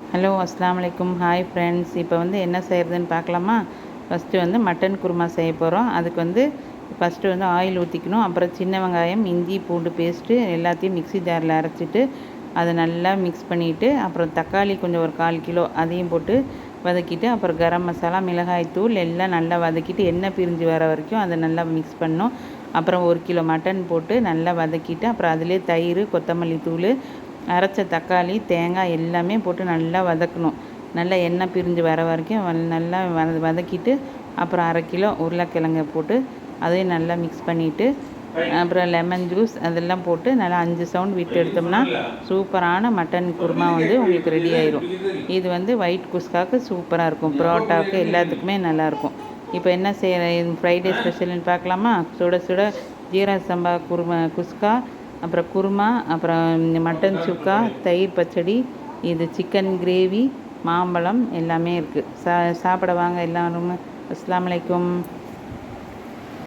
Hello அஸ்ஸலாமு அலைக்கும். Hi friends. இப்போ என்ன செய்கிறதுன்னு பார்க்கலாமா? ஃபஸ்ட்டு மட்டன் குருமா செய்ய போகிறோம். அதுக்கு ஃபஸ்ட்டு ஆயில் ஊற்றிக்கணும். அப்புறம் சின்ன வெங்காயம், இஞ்சி பூண்டு பேஸ்ட்டு எல்லாத்தையும் மிக்ஸி ஜாரில் அரைச்சிட்டு அதை நல்லா மிக்ஸ் பண்ணிவிட்டு, அப்புறம் தக்காளி கொஞ்சம் ஒரு 1/4 கிலோ அதையும் போட்டு வதக்கிட்டு, அப்புறம் கரம் மசாலா, மிளகாய் தூள் எல்லாம் நல்லா வதக்கிட்டு எண்ணெய் பிரிஞ்சு வர வரைக்கும் அதை நல்லா மிக்ஸ் பண்ணணும். அப்புறம் 1 கிலோ மட்டன் போட்டு நல்லா வதக்கிட்டு, அப்புறம் அதிலே தயிர், கொத்தமல்லி தூள், அரைச்ச தக்காளி, தேங்காய் எல்லாமே போட்டு நல்லா வதக்கணும். நல்லா எண்ணெய் பிரிஞ்சு வர வரைக்கும் நல்லா வதக்கிட்டு, அப்புறம் 1/2 கிலோ உருளைக்கிழங்க போட்டு அதையும் நல்லா மிக்ஸ் பண்ணிவிட்டு, அப்புறம் லெமன் ஜூஸ் அதெல்லாம் போட்டு நல்லா 5 சவுண்ட் விட்டு எடுத்தோம்னா சூப்பரான மட்டன் குருமா உங்களுக்கு ரெடி ஆயிரும். இது ஒயிட் குஸ்காவுக்கு சூப்பராக இருக்கும். புரோட்டாவுக்கு எல்லாத்துக்குமே நல்லாயிருக்கும். இப்போ என்ன செய்கிற ஃப்ரைடே ஸ்பெஷல்னு பார்க்கலாமா? சுட சுட ஜீரக சம்பா குஸ்கா, அப்புறம் குருமா, அப்புறம் மட்டன் சுக்கா, தயிர் பச்சடி, இது சிக்கன் கிரேவி, மாம்பழம் எல்லாமே இருக்குது. சாப்பிட வாங்க எல்லாரும். அஸ்ஸலாமு அலைக்கும்.